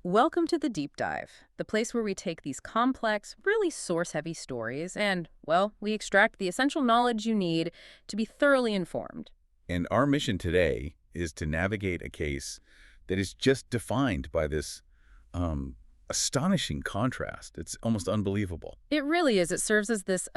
Welcome to the Deep Dive, the place where we take these complex, really source-heavy stories and, well, we extract the essential knowledge you need to be thoroughly informed. And our mission today is to navigate a case that is just defined by this astonishing contrast. It's almost unbelievable. It really is. It serves as this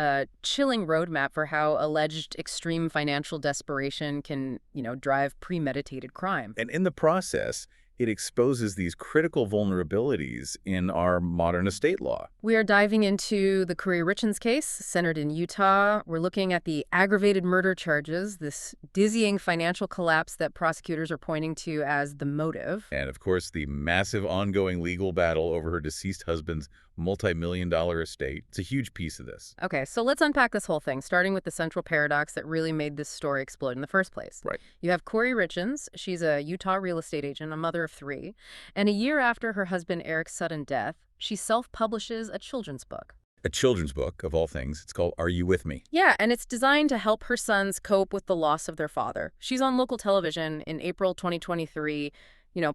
chilling roadmap for how alleged extreme financial desperation can, drive premeditated crime. And in the process, it exposes these critical vulnerabilities in our modern estate law. We are diving into the Kouri Richins case, centered in Utah. We're looking at the aggravated murder charges, this dizzying financial collapse that prosecutors are pointing to as the motive. And of course, the massive ongoing legal battle over her deceased husband's multi-million-dollar estate. It's a huge piece of this. Okay, so let's unpack this whole thing, starting with the central paradox that really made this story explode in the first place. Right. You have Kouri Richins. She's a Utah real estate agent, a mother of three. And a year after her husband Eric's sudden death, she self-publishes a children's book. A children's book, of all things. It's called Are You With Me? Yeah, and it's designed to help her sons cope with the loss of their father. She's on local television in April 2023,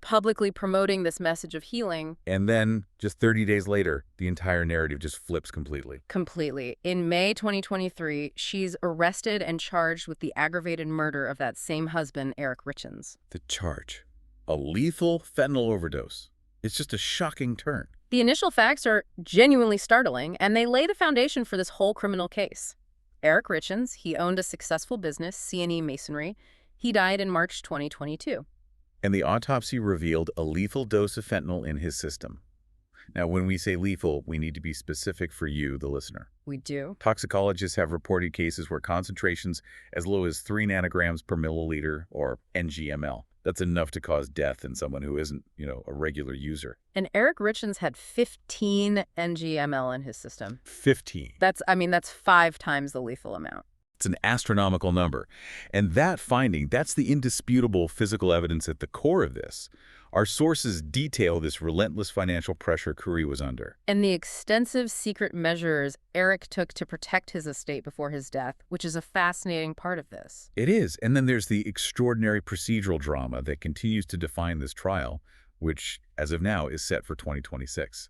publicly promoting this message of healing. And then, just 30 days later, the entire narrative just flips completely. Completely. In May 2023, she's arrested and charged with the aggravated murder of that same husband, Eric Richins. The charge. A lethal fentanyl overdose. It's just a shocking turn. The initial facts are genuinely startling, and they lay the foundation for this whole criminal case. Eric Richins, he owned a successful business, C&E Masonry. He died in March 2022. And the autopsy revealed a lethal dose of fentanyl in his system. Now, when we say lethal, we need to be specific for you, the listener. We do. Toxicologists have reported cases where concentrations as low as 3 nanograms per milliliter, or NGML. That's enough to cause death in someone who isn't, a regular user. And Eric Richins had 15 NGML in his system. 15. That's 5 times the lethal amount. It's an astronomical number. And that finding, that's the indisputable physical evidence at the core of this. Our sources detail this relentless financial pressure Kouri was under. And the extensive secret measures Eric took to protect his estate before his death, which is a fascinating part of this. It is. And then there's the extraordinary procedural drama that continues to define this trial, which, as of now, is set for 2026.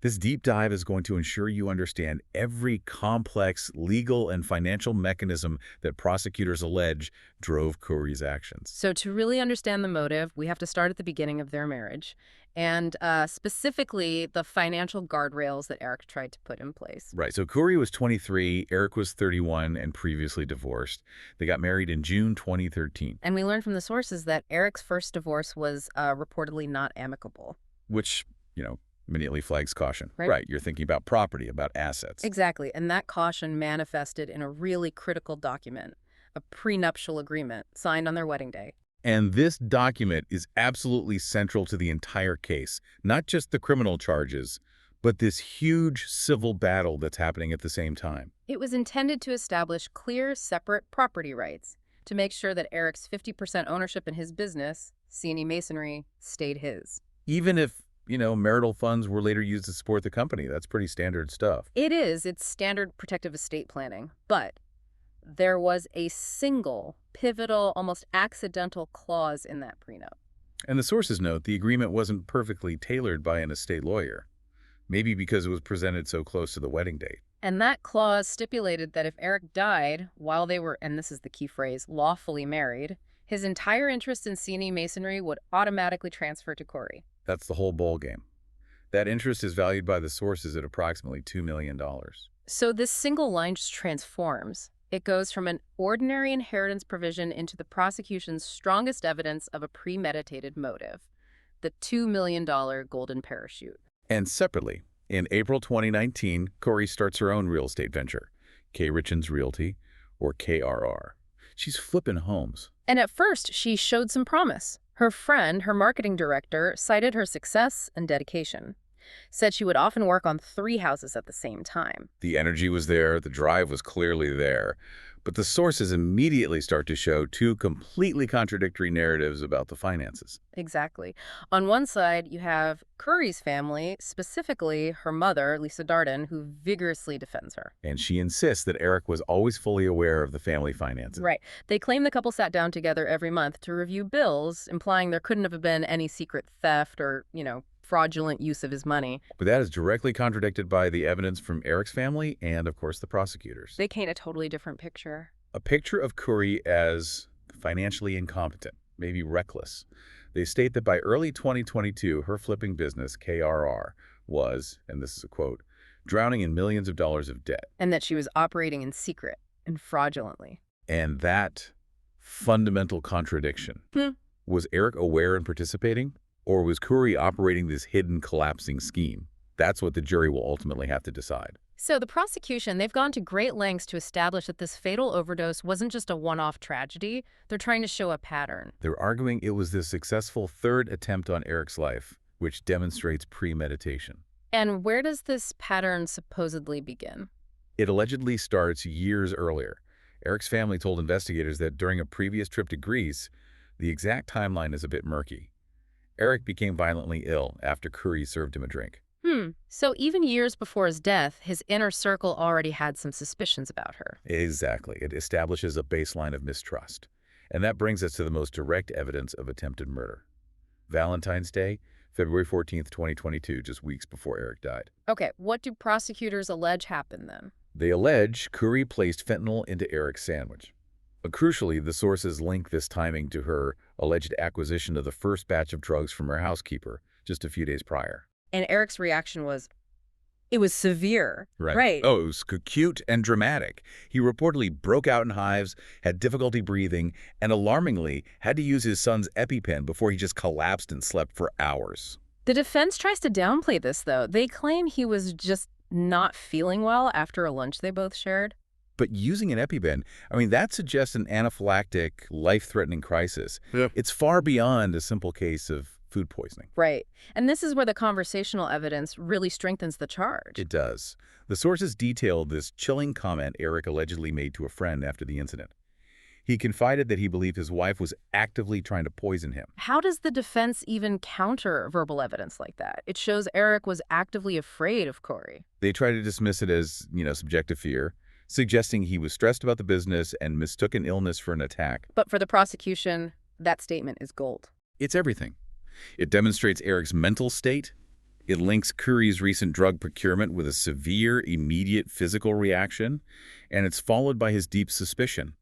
This deep dive is going to ensure you understand every complex legal and financial mechanism that prosecutors allege drove Kouri's actions. So to really understand the motive, we have to start at the beginning of their marriage, and specifically the financial guardrails that Eric tried to put in place. Right. So Kouri was 23, Eric was 31 and previously divorced. They got married in June 2013. And we learned from the sources that Eric's first divorce was reportedly not amicable. Which, immediately flags caution. Right. You're thinking about property, about assets. Exactly. And that caution manifested in a really critical document, a prenuptial agreement signed on their wedding day. And this document is absolutely central to the entire case, not just the criminal charges, but this huge civil battle that's happening at the same time. It was intended to establish clear, separate property rights to make sure that Eric's 50% ownership in his business, C&E Masonry, stayed his. Even if marital funds were later used to support the company. That's pretty standard stuff. It is. It's standard protective estate planning. But there was a single, pivotal, almost accidental clause in that prenup. And the sources note the agreement wasn't perfectly tailored by an estate lawyer, maybe because it was presented so close to the wedding date. And that clause stipulated that if Eric died while they were, and this is the key phrase, lawfully married, his entire interest in C&E Masonry would automatically transfer to Kouri. That's the whole ballgame. That interest is valued by the sources at approximately $2 million. So this single line just transforms. It goes from an ordinary inheritance provision into the prosecution's strongest evidence of a premeditated motive, the $2 million golden parachute. And separately, in April 2019, Kouri starts her own real estate venture, Kouri Richins Realty, or KRR. She's flipping homes. And at first, she showed some promise. Her friend, her marketing director, cited her success and dedication. Said she would often work on 3 houses at the same time. The energy was there, the drive was clearly there, but the sources immediately start to show 2 completely contradictory narratives about the finances. Exactly. On one side, you have Kouri's family, specifically her mother, Lisa Darden, who vigorously defends her. And she insists that Eric was always fully aware of the family finances. Right. They claim the couple sat down together every month to review bills, implying there couldn't have been any secret theft or, fraudulent use of his money. But that is directly contradicted by the evidence from Eric's family and, of course, the prosecutors. They paint a totally different picture. A picture of Kouri as financially incompetent, maybe reckless. They state that by early 2022, her flipping business, KRR, was, and this is a quote, drowning in millions of dollars of debt. And that she was operating in secret and fraudulently. And that fundamental contradiction. Was Eric aware and participating? Or was Kouri operating this hidden collapsing scheme? That's what the jury will ultimately have to decide. So the prosecution, they've gone to great lengths to establish that this fatal overdose wasn't just a one-off tragedy. They're trying to show a pattern. They're arguing it was the successful third attempt on Eric's life, which demonstrates premeditation. And where does this pattern supposedly begin? It allegedly starts years earlier. Eric's family told investigators that during a previous trip to Greece, the exact timeline is a bit murky. Eric became violently ill after Kouri served him a drink. So even years before his death, his inner circle already had some suspicions about her. Exactly. It establishes a baseline of mistrust. And that brings us to the most direct evidence of attempted murder. Valentine's Day, February 14th, 2022, just weeks before Eric died. Okay, what do prosecutors allege happened then? They allege Kouri placed fentanyl into Eric's sandwich. But crucially, the sources link this timing to her alleged acquisition of the first batch of drugs from her housekeeper just a few days prior. And Eric's reaction was, it was severe. Right. Oh, it was cute and dramatic. He reportedly broke out in hives, had difficulty breathing, and alarmingly had to use his son's EpiPen before he just collapsed and slept for hours. The defense tries to downplay this, though. They claim he was just not feeling well after a lunch they both shared. But using an EpiPen, that suggests an anaphylactic, life-threatening crisis. Yeah. It's far beyond a simple case of food poisoning. Right. And this is where the conversational evidence really strengthens the charge. It does. The sources detail this chilling comment Eric allegedly made to a friend after the incident. He confided that he believed his wife was actively trying to poison him. How does the defense even counter verbal evidence like that? It shows Eric was actively afraid of Kouri. They try to dismiss it as, subjective fear, suggesting he was stressed about the business and mistook an illness for an attack. But for the prosecution, that statement is gold. It's everything. It demonstrates Eric's mental state. It links Kouri's recent drug procurement with a severe, immediate physical reaction, and it's followed by his deep suspicion.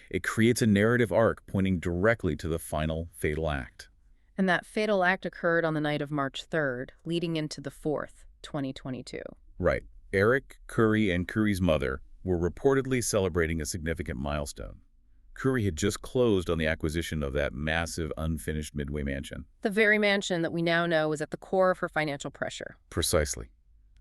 It creates a narrative arc pointing directly to the final fatal act. And that fatal act occurred on the night of March 3rd, leading into the 4th, 2022. Right. Eric, Kouri, and Kouri's mother were reportedly celebrating a significant milestone. Kouri had just closed on the acquisition of that massive, unfinished Midway mansion. The very mansion that we now know is at the core of her financial pressure. Precisely.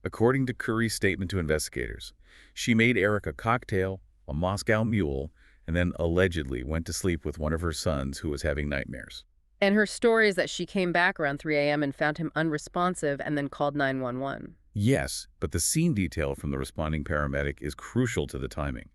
According to Kouri's statement to investigators, she made Eric a cocktail, a Moscow Mule, and then allegedly went to sleep with one of her sons who was having nightmares. And her story is that she came back around 3 a.m. and found him unresponsive and then called 911. Yes, but the scene detail from the responding paramedic is crucial to the timing.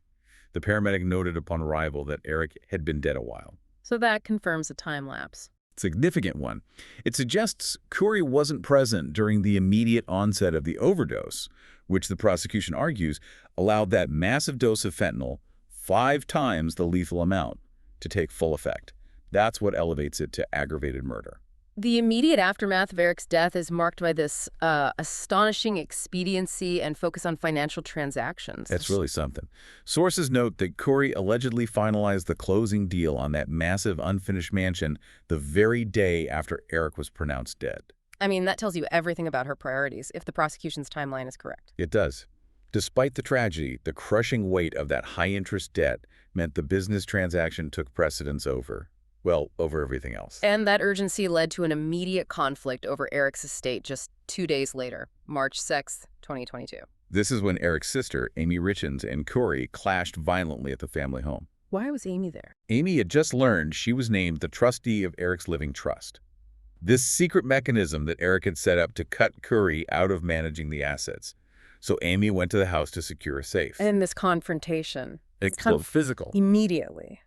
The paramedic noted upon arrival that Eric had been dead a while. So that confirms a time lapse. Significant one. It suggests Kouri wasn't present during the immediate onset of the overdose, which the prosecution argues allowed that massive dose of fentanyl, 5 times the lethal amount, to take full effect. That's what elevates it to aggravated murder. The immediate aftermath of Eric's death is marked by this astonishing expediency and focus on financial transactions. That's really something. Sources note that Kouri allegedly finalized the closing deal on that massive unfinished mansion the very day after Eric was pronounced dead. That tells you everything about her priorities, if the prosecution's timeline is correct. It does. Despite the tragedy, the crushing weight of that high-interest debt meant the business transaction took precedence over everything else. And that urgency led to an immediate conflict over Eric's estate just 2 days later, March 6th, 2022. This is when Eric's sister, Kouri Richins, and Kouri clashed violently at the family home. Why was Amy there? Amy had just learned she was named the trustee of Eric's living trust. This secret mechanism that Eric had set up to cut Kouri out of managing the assets. So Amy went to the house to secure a safe. And this confrontation. It's kind of physical. Immediately.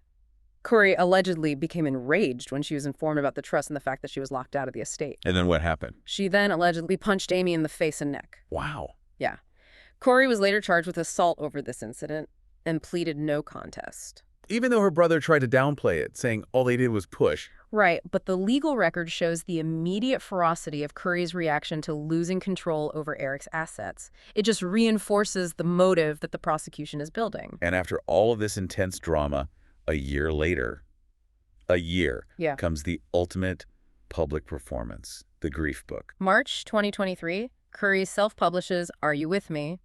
Kouri allegedly became enraged when she was informed about the trust and the fact that she was locked out of the estate. And then what happened? She then allegedly punched Amy in the face and neck. Wow. Yeah. Kouri was later charged with assault over this incident and pleaded no contest. Even though her brother tried to downplay it, saying all they did was push. Right, but the legal record shows the immediate ferocity of Kouri's reaction to losing control over Eric's assets. It just reinforces the motive that the prosecution is building. And after all of this intense drama, a year later, Yeah. comes the ultimate public performance, the grief book. March 2023, Kouri self-publishes Are You With Me?,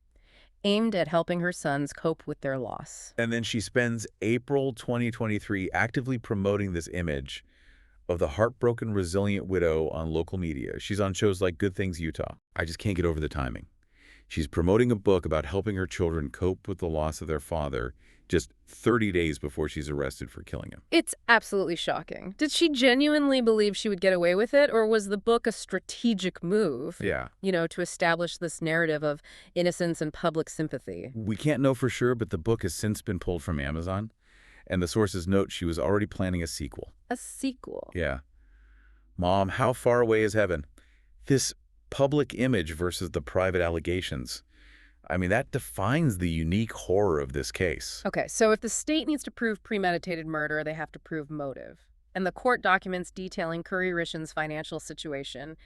aimed at helping her sons cope with their loss. And then she spends April 2023 actively promoting this image of the heartbroken, resilient widow on local media. She's on shows like Good Things Utah. I just can't get over the timing. She's promoting a book about helping her children cope with the loss of their father just 30 days before she's arrested for killing him. It's absolutely shocking. Did she genuinely believe she would get away with it, or was the book a strategic move, Yeah. to establish this narrative of innocence and public sympathy? We can't know for sure, but the book has since been pulled from Amazon, and the sources note she was already planning a sequel. A sequel? Yeah. Mom, how far away is heaven? This public image versus the private allegations. I mean, that defines the unique horror of this case. Okay, so if the state needs to prove premeditated murder, they have to prove motive. And the court documents detailing Kouri Richins' financial situation,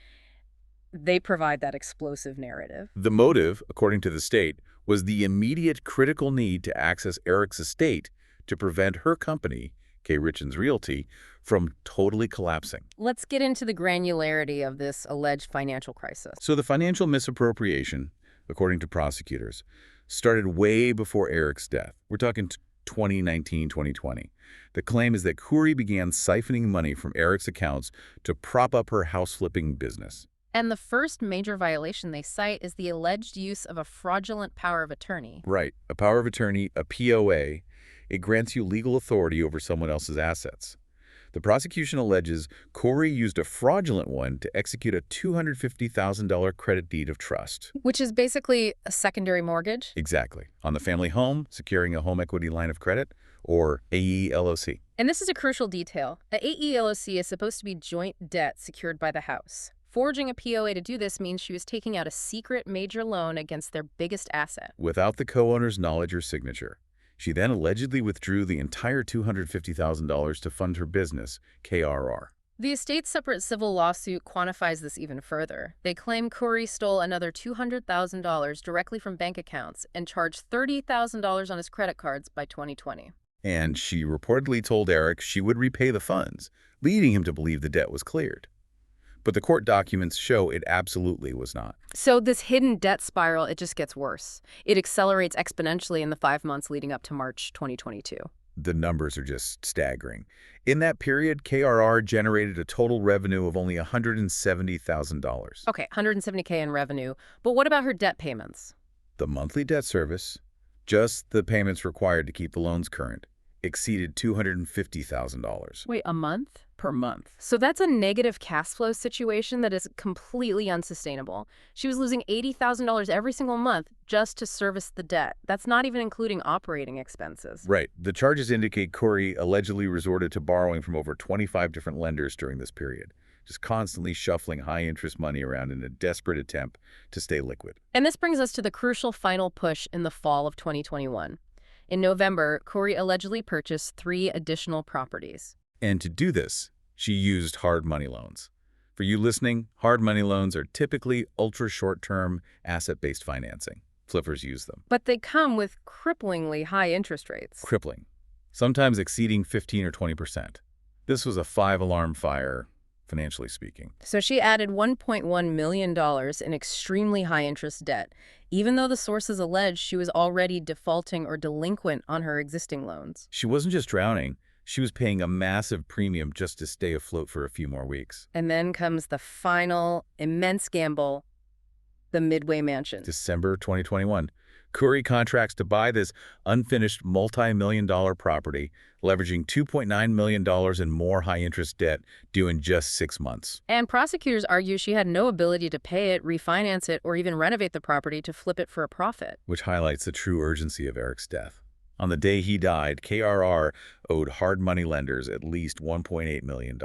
they provide that explosive narrative. The motive, according to the state, was the immediate critical need to access Eric's estate to prevent her company, Kouri Richins Realty, from totally collapsing. Let's get into the granularity of this alleged financial crisis. So the financial misappropriation, according to prosecutors, started way before Eric's death. We're talking 2019, 2020. The claim is that Kouri began siphoning money from Eric's accounts to prop up her house-flipping business. And the first major violation they cite is the alleged use of a fraudulent power of attorney. Right. A power of attorney, a POA, it grants you legal authority over someone else's assets. The prosecution alleges Kouri used a fraudulent one to execute a $250,000 credit deed of trust. Which is basically a secondary mortgage? Exactly. On the family home, securing a home equity line of credit, or AELOC. And this is a crucial detail. A AELOC is supposed to be joint debt secured by the house. Forging a POA to do this means she was taking out a secret major loan against their biggest asset. Without the co-owner's knowledge or signature. She then allegedly withdrew the entire $250,000 to fund her business, KRR. The estate's separate civil lawsuit quantifies this even further. They claim Kouri stole another $200,000 directly from bank accounts and charged $30,000 on his credit cards by 2020. And she reportedly told Eric she would repay the funds, leading him to believe the debt was cleared. But the court documents show it absolutely was not. So this hidden debt spiral, it just gets worse. It accelerates exponentially in the 5 months leading up to March 2022. The numbers are just staggering. In that period, KRR generated a total revenue of only $170,000. Okay, $170K in revenue. But what about her debt payments? The monthly debt service, just the payments required to keep the loans current, exceeded $250,000. Wait, a month? Per month. So that's a negative cash flow situation that is completely unsustainable. She was losing $80,000 every single month just to service the debt. That's not even including operating expenses. Right. The charges indicate Kouri allegedly resorted to borrowing from over 25 different lenders during this period, just constantly shuffling high-interest money around in a desperate attempt to stay liquid. And this brings us to the crucial final push in the fall of 2021. In November, Kouri allegedly purchased 3 additional properties. And to do this, she used hard money loans. For you listening, hard money loans are typically ultra-short-term, asset-based financing. Flippers use them. But they come with cripplingly high interest rates. Crippling, sometimes exceeding 15 or 20%. This was a 5-alarm fire, financially speaking. So she added $1.1 million in extremely high-interest debt, even though the sources allege she was already defaulting or delinquent on her existing loans. She wasn't just drowning. She was paying a massive premium just to stay afloat for a few more weeks. And then comes the final immense gamble, the Midway Mansion. December 2021. Kouri contracts to buy this unfinished multi-million-dollar property, leveraging $2.9 million in more high-interest debt due in just 6 months. And prosecutors argue she had no ability to pay it, refinance it, or even renovate the property to flip it for a profit. Which highlights the true urgency of Eric's death. On the day he died, KRR owed hard money lenders at least $1.8 million.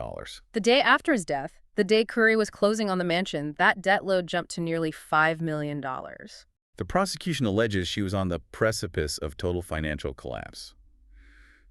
The day after his death, the day Kouri was closing on the mansion, that debt load jumped to nearly $5 million. The prosecution alleges she was on the precipice of total financial collapse.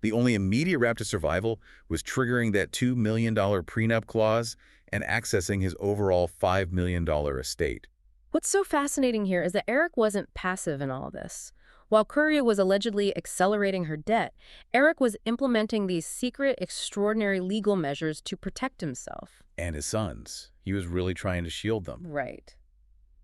The only immediate route to survival was triggering that $2 million prenup clause and accessing his overall $5 million estate. What's so fascinating here is that Eric wasn't passive in all this. While Kouri was allegedly accelerating her debt, Eric was implementing these secret, extraordinary legal measures to protect himself. And his sons. He was really trying to shield them. Right.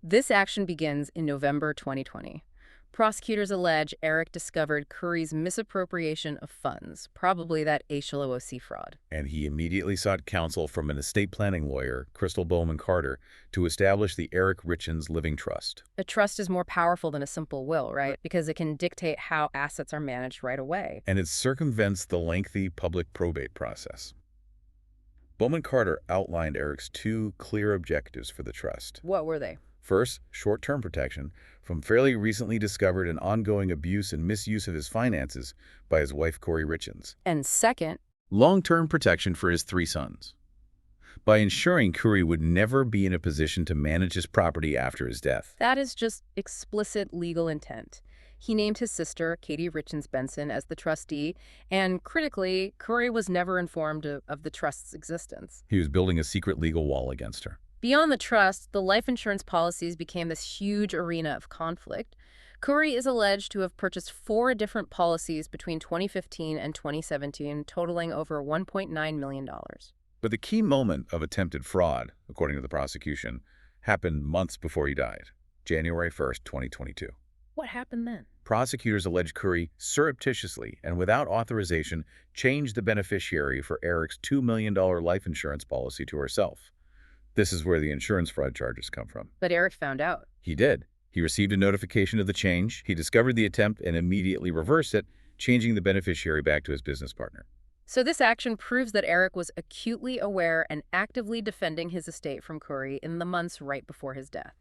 This action begins in November 2020. Prosecutors allege Eric discovered Kouri's misappropriation of funds, probably that HLOC fraud. And he immediately sought counsel from an estate planning lawyer, Crystal Bowman Carter, to establish the Kouri Richins Living Trust. A trust is more powerful than a simple will, right? Because it can dictate how assets are managed right away. And it circumvents the lengthy public probate process. Bowman Carter outlined Eric's two clear objectives for the trust. What were they? First, short-term protection from fairly recently discovered and ongoing abuse and misuse of his finances by his wife, Kouri Richins. And second, Long-term protection for his three sons, by ensuring Kouri would never be in a position to manage his property after his death. that is just explicit legal intent. He named his sister, Kouri Richins Benson, as the trustee, and critically, Kouri was never informed of the trust's existence. He was building a secret legal wall against her. Beyond the trust, the life insurance policies became this huge arena of conflict. Kouri is alleged to have purchased 4 different policies between 2015 and 2017, totaling over $1.9 million. But the key moment of attempted fraud, according to the prosecution, happened months before he died, January 1st, 2022. What happened then? Prosecutors allege Kouri surreptitiously and without authorization changed the beneficiary for Eric's $2 million life insurance policy to herself. This is where the insurance fraud charges come from. But Eric found out. He did. He received a notification of the change. He discovered the attempt and immediately reversed it, changing the beneficiary back to his business partner. So this action proves that Eric was acutely aware and actively defending his estate from Kouri in the months right before his death.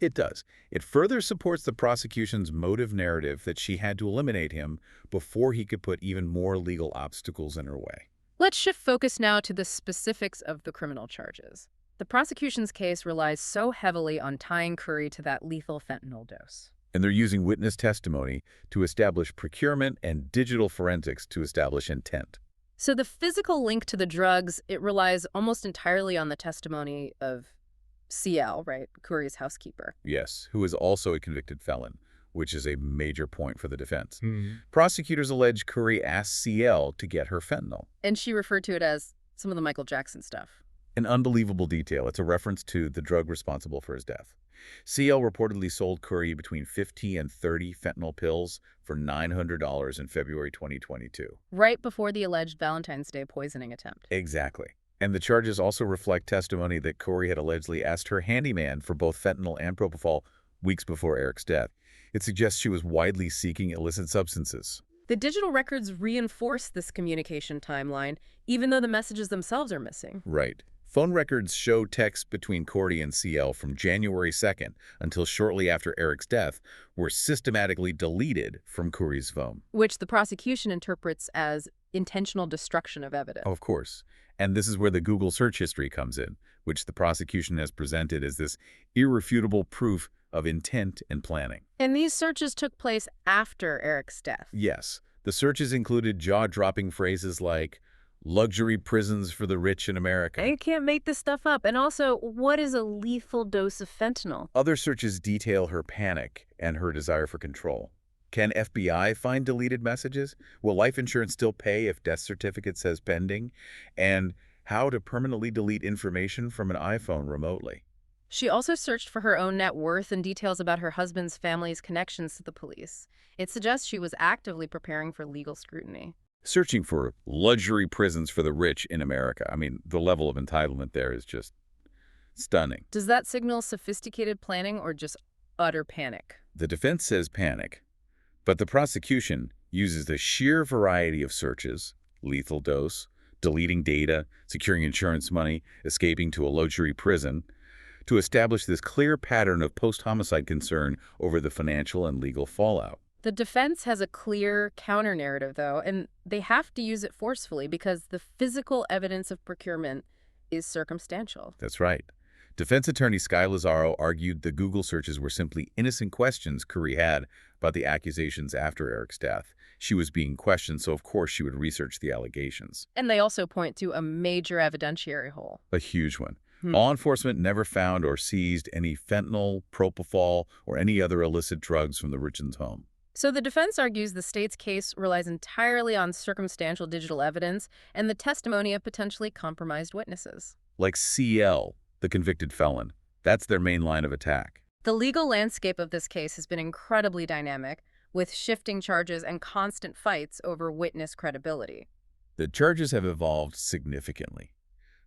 It does. It further supports the prosecution's motive narrative that she had to eliminate him before he could put even more legal obstacles in her way. Let's shift focus now to the specifics of the criminal charges. The prosecution's case relies so heavily on tying Kouri to that lethal fentanyl dose. And they're using witness testimony to establish procurement and digital forensics to establish intent. So the physical link to the drugs, it relies almost entirely on the testimony of CL, right, Kouri's housekeeper. Yes, who is also a convicted felon, which is a major point for the defense. Prosecutors allege Kouri asked CL to get her fentanyl. And she referred to it as some of the Michael Jackson stuff. An unbelievable detail. It's a reference to the drug responsible for his death. CL reportedly sold Kouri between 50 and 30 fentanyl pills for $900 in February 2022. Right before the alleged Valentine's Day poisoning attempt. Exactly. And the charges also reflect testimony that Kouri had allegedly asked her handyman for both fentanyl and propofol weeks before Eric's death. It suggests she was widely seeking illicit substances. The digital records reinforce this communication timeline, even though the messages themselves are missing. Right. Phone records show texts between Kouri and CL from January 2nd until shortly after Eric's death were systematically deleted from Kouri's phone. Which the prosecution interprets as intentional destruction of evidence. Of course. And this is where the Google search history comes in, which the prosecution has presented as this irrefutable proof of intent and planning. And these searches took place after Eric's death. Yes. The searches included jaw-dropping phrases like, luxury prisons for the rich in America. You can't make this stuff up. And also, what is a lethal dose of fentanyl? Other searches detail her panic and her desire for control. Can FBI find deleted messages? Will life insurance still pay if death certificate says pending? And how to permanently delete information from an iPhone remotely. She also searched for her own net worth and details about her husband's family's connections to the police. It suggests she was actively preparing for legal scrutiny. Searching for luxury prisons for the rich in America. I mean, the level of entitlement there is just stunning. Does that signal sophisticated planning or just utter panic? The defense says panic, but the prosecution uses the sheer variety of searches, lethal dose, deleting data, securing insurance money, escaping to a luxury prison, to establish this clear pattern of post-homicide concern over the financial and legal fallout. The defense has a clear counter-narrative, though, and they have to use it forcefully because the physical evidence of procurement is circumstantial. That's right. Defense attorney Sky Lazaro argued the Google searches were simply innocent questions Kouri had about the accusations after Eric's death. She was being questioned, so of course she would research the allegations. And they also point to a major evidentiary hole. A huge one. Law enforcement never found or seized any fentanyl, propofol, or any other illicit drugs from the Richins' home. So the defense argues the state's case relies entirely on circumstantial digital evidence and the testimony of potentially compromised witnesses. Like CL, the convicted felon. That's their main line of attack. The legal landscape of this case has been incredibly dynamic, with shifting charges and constant fights over witness credibility. The charges have evolved significantly.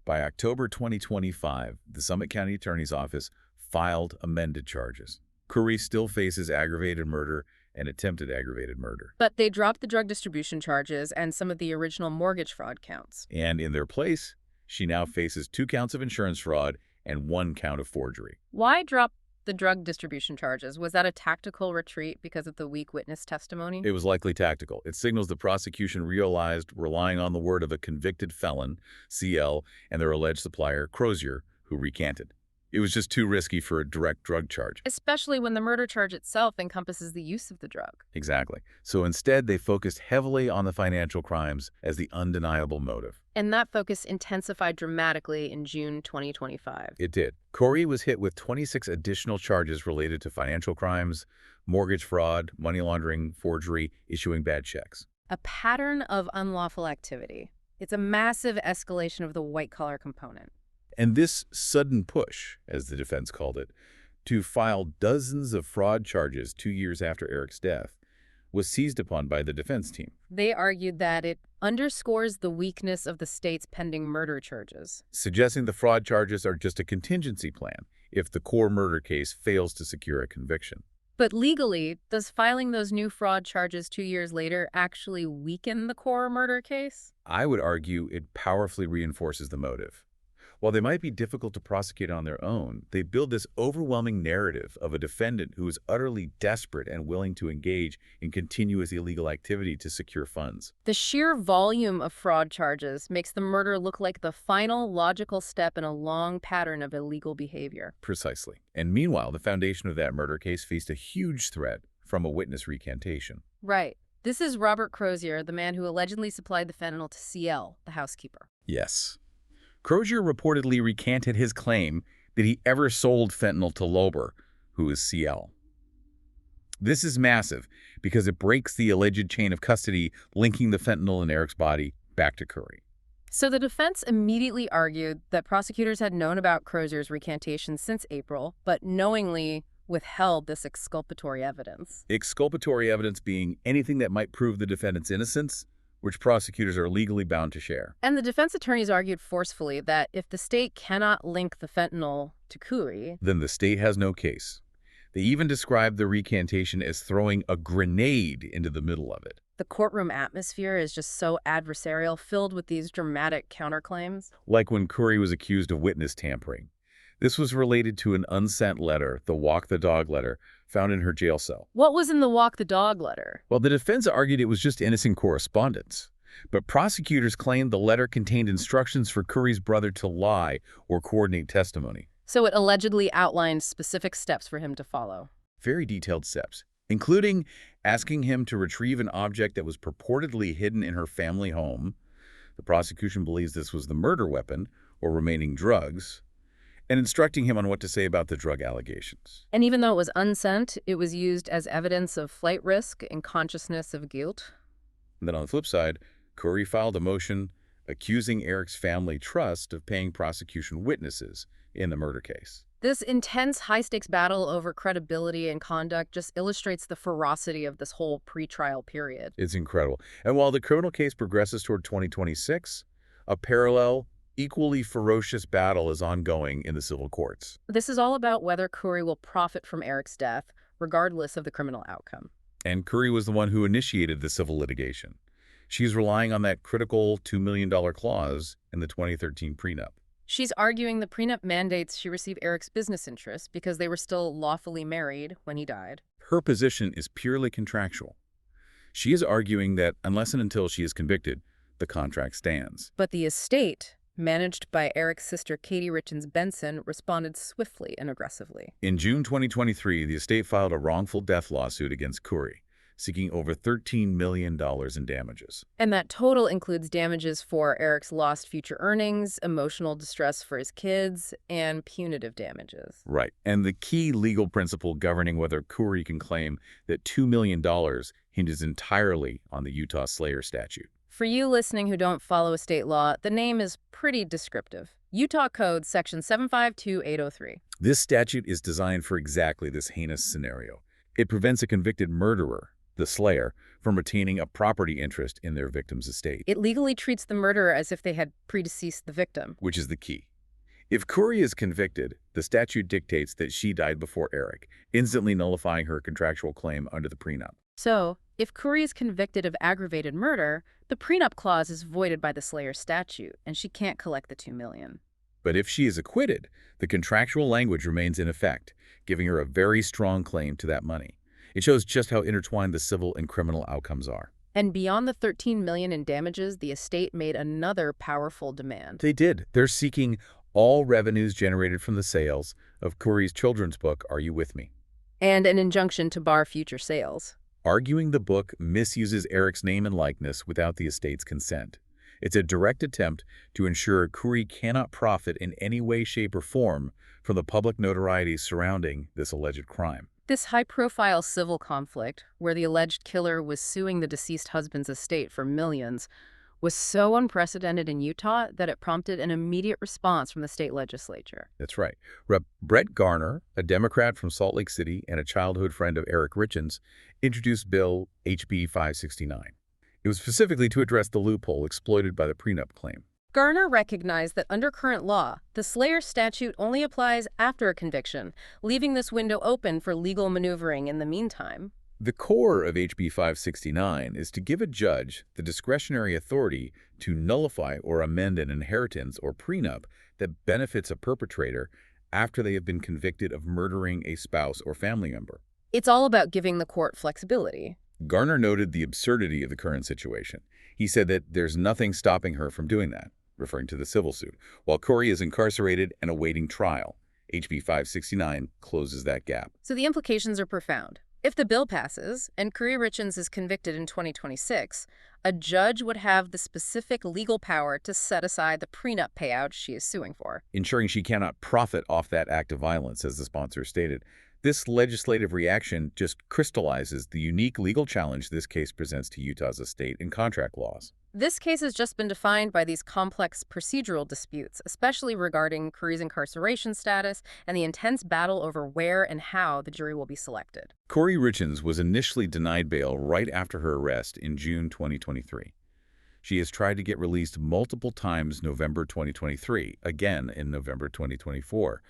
By October 2025, the Summit County Attorney's Office filed amended charges. Kouri still faces aggravated murder and attempted aggravated murder. But they dropped the drug distribution charges and some of the original mortgage fraud counts. And in their place, she now faces 2 counts of insurance fraud and 1 count of forgery. Why drop the drug distribution charges? Was that a tactical retreat because of the weak witness testimony? It was likely tactical. It signals the prosecution realized relying on the word of a convicted felon, CL, and their alleged supplier, Crozier, who recanted. It was just too risky for a direct drug charge. Especially when the murder charge itself encompasses the use of the drug. Exactly. So instead, they focused heavily on the financial crimes as the undeniable motive. And that focus intensified dramatically in June 2025. It did. Kouri was hit with 26 additional charges related to financial crimes, mortgage fraud, money laundering, forgery, issuing bad checks. A pattern of unlawful activity. It's a massive escalation of the white-collar component. And this sudden push, as the defense called it, to file dozens of fraud charges 2 years after Eric's death, was seized upon by the defense team. They argued that it underscores the weakness of the state's pending murder charges, suggesting the fraud charges are just a contingency plan if the core murder case fails to secure a conviction. But legally, does filing those new fraud charges 2 years later actually weaken the core murder case? I would argue it powerfully reinforces the motive. While they might be difficult to prosecute on their own, they build this overwhelming narrative of a defendant who is utterly desperate and willing to engage in continuous illegal activity to secure funds. The sheer volume of fraud charges makes the murder look like the final logical step in a long pattern of illegal behavior. Precisely. And meanwhile, the foundation of that murder case faced a huge threat from a witness recantation. Right. This is Robert Crozier, the man who allegedly supplied the fentanyl to CL, the housekeeper. Yes. Crozier reportedly recanted his claim that he ever sold fentanyl to Lober, who is CL. This is massive because it breaks the alleged chain of custody linking the fentanyl in Eric's body back to Kouri. So the defense immediately argued that prosecutors had known about Crozier's recantation since April, but knowingly withheld this exculpatory evidence. Exculpatory evidence being anything that might prove the defendant's innocence, which prosecutors are legally bound to share. And the defense attorneys argued forcefully that if the state cannot link the fentanyl to Kouri, then the state has no case. They even described the recantation as throwing a grenade into the middle of it. the courtroom atmosphere is just so adversarial, filled with these dramatic counterclaims. Like when Kouri was accused of witness tampering. This was related to an unsent letter, the Walk the Dog letter, found in her jail cell. What was in the Walk the Dog letter? Well, the defense argued it was just innocent correspondence. But prosecutors claimed the letter contained instructions for Kouri's brother to lie or coordinate testimony. So it allegedly outlined specific steps for him to follow. Very detailed steps, including asking him to retrieve an object that was purportedly hidden in her family home. The prosecution believes this was the murder weapon or remaining drugs, and instructing him on what to say about the drug allegations. And even though it was unsent, it was used as evidence of flight risk and consciousness of guilt. And then on the flip side, Kouri filed a motion accusing Eric's family trust of paying prosecution witnesses in the murder case. This intense high-stakes battle over credibility and conduct just illustrates the ferocity of this whole pretrial period. It's incredible. And while the criminal case progresses toward 2026, a parallel, equally ferocious battle is ongoing in the civil courts. This is all about whether Kouri will profit from Eric's death, regardless of the criminal outcome. And Kouri was the one who initiated the civil litigation. She's relying on that critical $2 million clause in the 2013 prenup. She's arguing the prenup mandates she receive Eric's business interests because they were still lawfully married when he died. Her position is purely contractual. She is arguing that unless and until she is convicted, the contract stands. But the estate managed by Eric's sister Kouri Richins Benson, responded swiftly and aggressively. In June 2023, the estate filed a wrongful death lawsuit against Kouri, seeking over $13 million in damages. And that total includes damages for Eric's lost future earnings, emotional distress for his kids, and punitive damages. Right. And the key legal principle governing whether Kouri can claim that $2 million hinges entirely on the Utah Slayer statute. For you listening who don't follow estate law, the name is pretty descriptive. Utah Code, Section 752803. This statute is designed for exactly this heinous scenario. It prevents a convicted murderer, the slayer, from retaining a property interest in their victim's estate. It legally treats the murderer as if they had predeceased the victim. Which is the key. If Kouri is convicted, the statute dictates that she died before Eric, instantly nullifying her contractual claim under the prenup. So, if Kouri is convicted of aggravated murder, the prenup clause is voided by the Slayer statute, and she can't collect the $2 million. But if she is acquitted, the contractual language remains in effect, giving her a very strong claim to that money. It shows just how intertwined the civil and criminal outcomes are. And beyond the $13 million in damages, the estate made another powerful demand. They did. They're seeking all revenues generated from the sales of Kouri's children's book, Are You With Me? And an injunction to bar future sales. Arguing the book misuses Eric's name and likeness without the estate's consent. It's a direct attempt to ensure Kouri cannot profit in any way, shape, or form from the public notoriety surrounding this alleged crime. This high-profile civil conflict, where the alleged killer was suing the deceased husband's estate for millions, was so unprecedented in Utah that it prompted an immediate response from the state legislature. That's right. Rep. Brett Garner, a Democrat from Salt Lake City and a childhood friend of Kouri Richins, introduced Bill HB 569. It was specifically to address the loophole exploited by the prenup claim. Garner recognized that under current law, the Slayer statute only applies after a conviction, leaving this window open for legal maneuvering in the meantime. The core of HB 569 is to give a judge the discretionary authority to nullify or amend an inheritance or prenup that benefits a perpetrator after they have been convicted of murdering a spouse or family member. It's all about giving the court flexibility. Garner noted the absurdity of the current situation. He said that there's nothing stopping her from doing that, referring to the civil suit, while Kouri is incarcerated and awaiting trial. HB 569 closes that gap. So the implications are profound. If the bill passes and Kouri Richins is convicted in 2026, a judge would have the specific legal power to set aside the prenup payout she is suing for, ensuring she cannot profit off that act of violence, as the sponsor stated. This legislative reaction just crystallizes the unique legal challenge this case presents to Utah's estate and contract laws. This case has just been defined by these complex procedural disputes, especially regarding Kouri's incarceration status and the intense battle over where and how the jury will be selected. Kouri Richins was initially denied bail right after her arrest in June 2023. She has tried to get released multiple times November 2023, again in November 2024,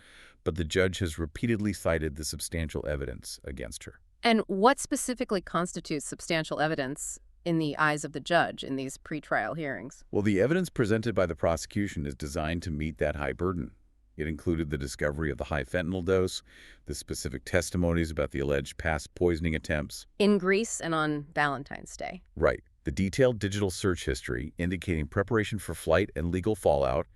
but the judge has repeatedly cited the substantial evidence against her. And what specifically constitutes substantial evidence in the eyes of the judge in these pretrial hearings? Well, the evidence presented by the prosecution is designed to meet that high burden. It included the discovery of the high fentanyl dose, the specific testimonies about the alleged past poisoning attempts. In Greece and on Valentine's Day. Right. The detailed digital search history indicating preparation for flight and legal fallout,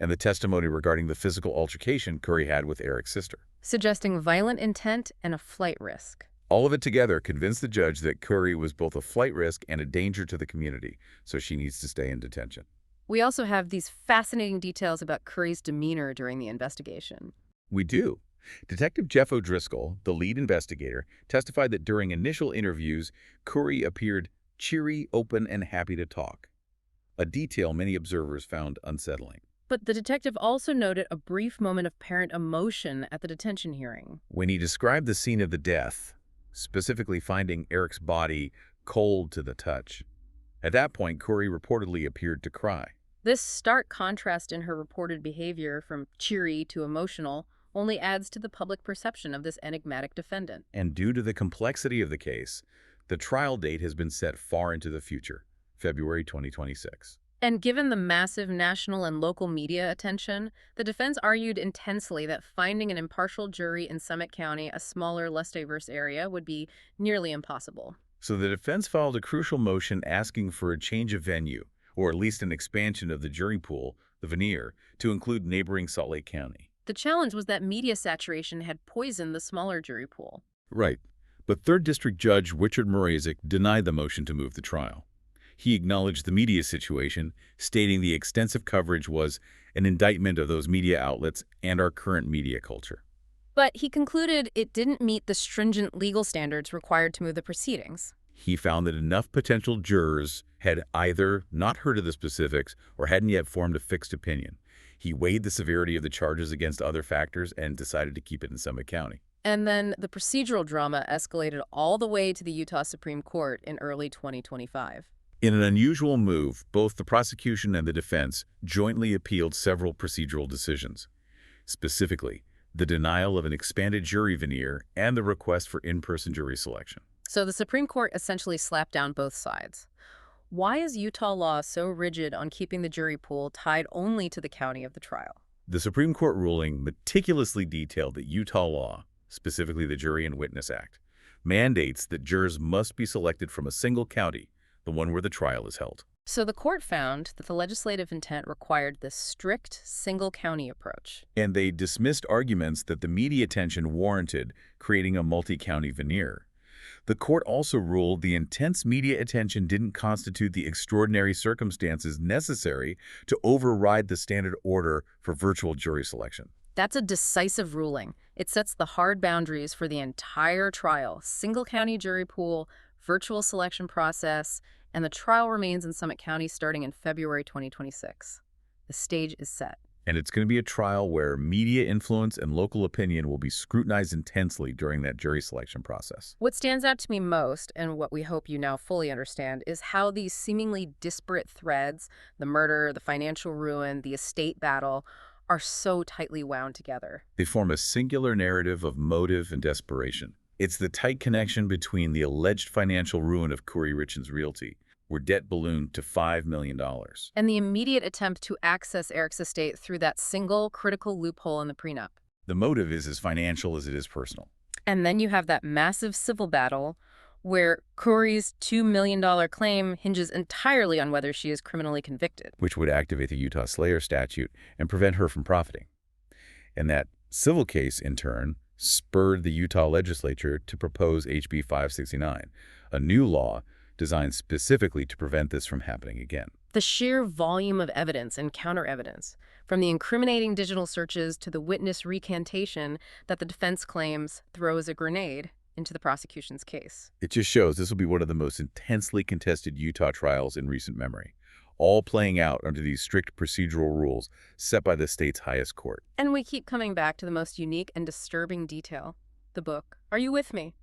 and the testimony regarding the physical altercation Kouri had with Eric's sister. Suggesting violent intent and a flight risk. All of it together convinced the judge that Kouri was both a flight risk and a danger to the community, so she needs to stay in detention. We also have these fascinating details about Kouri's demeanor during the investigation. We do. Detective Jeff O'Driscoll, the lead investigator, testified that during initial interviews, Kouri appeared cheery, open, and happy to talk, a detail many observers found unsettling. But the detective also noted a brief moment of apparent emotion at the detention hearing. When he described the scene of the death, specifically finding Eric's body cold to the touch. At that point, Kouri reportedly appeared to cry. This stark contrast in her reported behavior from cheery to emotional only adds to the public perception of this enigmatic defendant. And due to the complexity of the case, the trial date has been set far into the future, February 2026. And given the massive national and local media attention, the defense argued intensely that finding an impartial jury in Summit County, a smaller, less diverse area, would be nearly impossible. So the defense filed a crucial motion asking for a change of venue, or at least an expansion of the jury pool, the veneer, to include neighboring Salt Lake County. The challenge was that media saturation had poisoned the smaller jury pool. Right. But 3rd District Judge Richard Mrazek denied the motion to move the trial. He acknowledged the media situation, stating the extensive coverage was an indictment of those media outlets and our current media culture. But he concluded it didn't meet the stringent legal standards required to move the proceedings. He found that enough potential jurors had either not heard of the specifics or hadn't yet formed a fixed opinion. He weighed the severity of the charges against other factors and decided to keep it in Summit County. And then the procedural drama escalated all the way to the Utah Supreme Court in early 2025. In an unusual move, both the prosecution and the defense jointly appealed several procedural decisions. Specifically, the denial of an expanded jury veneer and the request for in-person jury selection. So the Supreme Court essentially slapped down both sides. Why is Utah law so rigid on keeping the jury pool tied only to the county of the trial? The Supreme Court ruling meticulously detailed that Utah law, specifically the Jury and Witness Act, mandates that jurors must be selected from a single county, the one where the trial is held. So the court found that the legislative intent required this strict single-county approach. And they dismissed arguments that the media attention warranted creating a multi-county veneer. The court also ruled the intense media attention didn't constitute the extraordinary circumstances necessary to override the standard order for virtual jury selection. That's a decisive ruling. It sets the hard boundaries for the entire trial, single-county jury pool, virtual selection process, and the trial remains in Summit County starting in February 2026. The stage is set. And it's going to be a trial where media influence and local opinion will be scrutinized intensely during that jury selection process. What stands out to me most, and what we hope you now fully understand, is how these seemingly disparate threads, the murder, the financial ruin, the estate battle, are so tightly wound together. They form a singular narrative of motive and desperation. It's the tight connection between the alleged financial ruin of Kouri Richins Realty, where debt ballooned to $5 million, and the immediate attempt to access Eric's estate through that single critical loophole in the prenup. The motive is as financial as it is personal. And then you have that massive civil battle where Kouri's $2 million claim hinges entirely on whether she is criminally convicted. Which would activate the Utah Slayer statute and prevent her from profiting. And that civil case, in turn, spurred the Utah legislature to propose HB 569, a new law designed specifically to prevent this from happening again. The sheer volume of evidence and counter-evidence, from the incriminating digital searches to the witness recantation that the defense claims throws a grenade into the prosecution's case. It just shows this will be one of the most intensely contested Utah trials in recent memory, all playing out under these strict procedural rules set by the state's highest court. And we keep coming back to the most unique and disturbing detail, the book. Are you with me?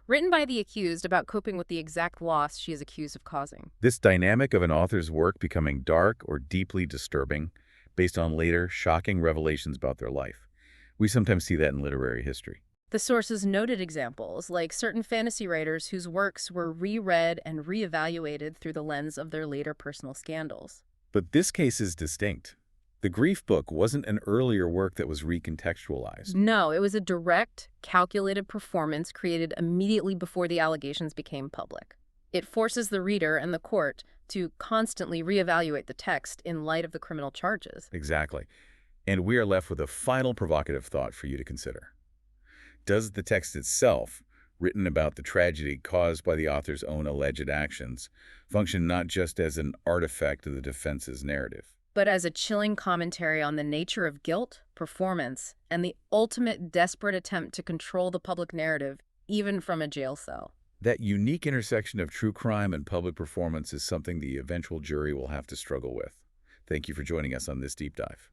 Written by the accused about coping with the exact loss she is accused of causing. This dynamic of an author's work becoming dark or deeply disturbing based on later shocking revelations about their life. We sometimes see that in literary history. The sources noted examples, like certain fantasy writers whose works were reread and reevaluated through the lens of their later personal scandals. But this case is distinct. The Grief book wasn't an earlier work that was recontextualized. No, it was a direct, calculated performance created immediately before the allegations became public. It forces the reader and the court to constantly reevaluate the text in light of the criminal charges. Exactly. And we are left with a final provocative thought for you to consider. Does the text itself, written about the tragedy caused by the author's own alleged actions, function not just as an artifact of the defense's narrative, but as a chilling commentary on the nature of guilt, performance, and the ultimate desperate attempt to control the public narrative, even from a jail cell? That unique intersection of true crime and public performance is something the eventual jury will have to struggle with. Thank you for joining us on this deep dive.